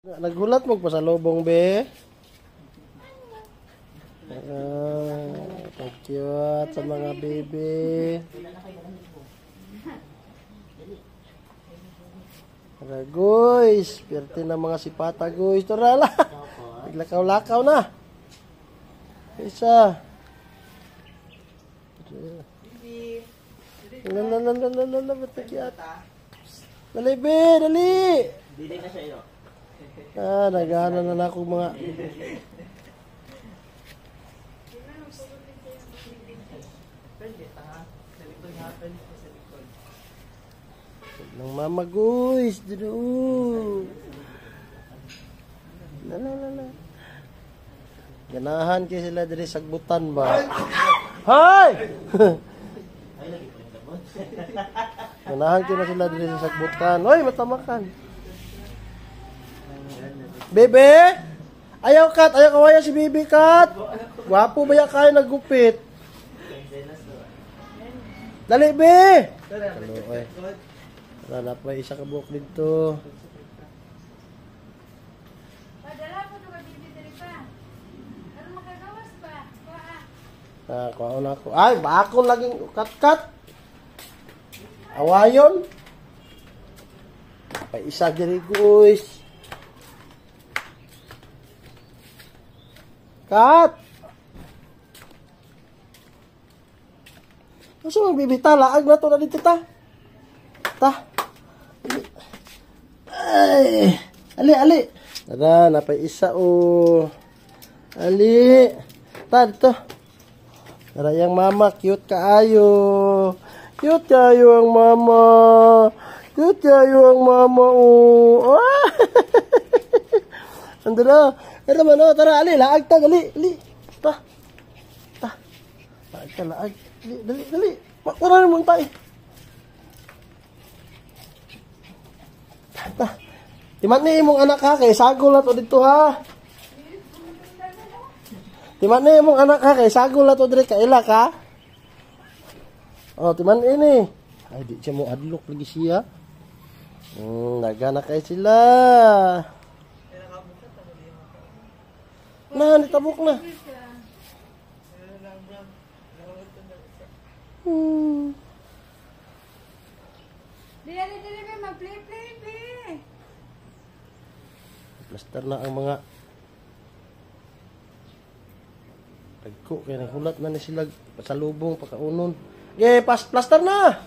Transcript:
Naghulat mo pa sa lubong, be. Cute sa mga baby. Tara, guys. Pwerte na mga sipata, guys. Tara, la. Naglakaw-lakaw na. Isa. Lala, ba't cute? Dali, be, dali. Dili na siya yun. Nagana na ako mga ng mama guys dito. La. Ganahan kayo sila diri sagbutan ba? Hay! Ganahan kayo na sila diri sa sagbutan. Hoy, matamakan. Bebe! Ayaw kat! Ayaw kawaya si Bebe kat! Gwapo ba ya kayo naggupit? Dali, be! Hello, oy. Tara, pa isa ka buhok dito. Padala po ito ka, Bebe, dali pa. Ano makagawas pa? Kuha na ako. Ay, bakon laging kat-kat. Awayon. Pa isa diri, guys. Kat! Masa mo bibita? Laag na to na dito ta. Ay! Ali! Tara, napay isa o. Ali! Ta, dito. Tara, yung mama, cute kaayo. Cute kaayo ang mama. Cute kaayo ang mama o. Ah! Andara. Tara man, tara, ali, laag ta, dali. Ta. Laag ta, laag. Dali. Makura naman tayo. Ta. Timan ni imong anak ha, kay sagol na to dito ha. Timan ni imong anak ha, kay sagol na to dito, kaila ka. Timan ini. Ay, di siya mo adlok lagi siya. Nagana kay sila. Nitabok na. Dali, be, mag-play, be. Plaster na ang mga tagko. Kaya naghulat na ni sila sa lubong, pagkaunon. Plaster na!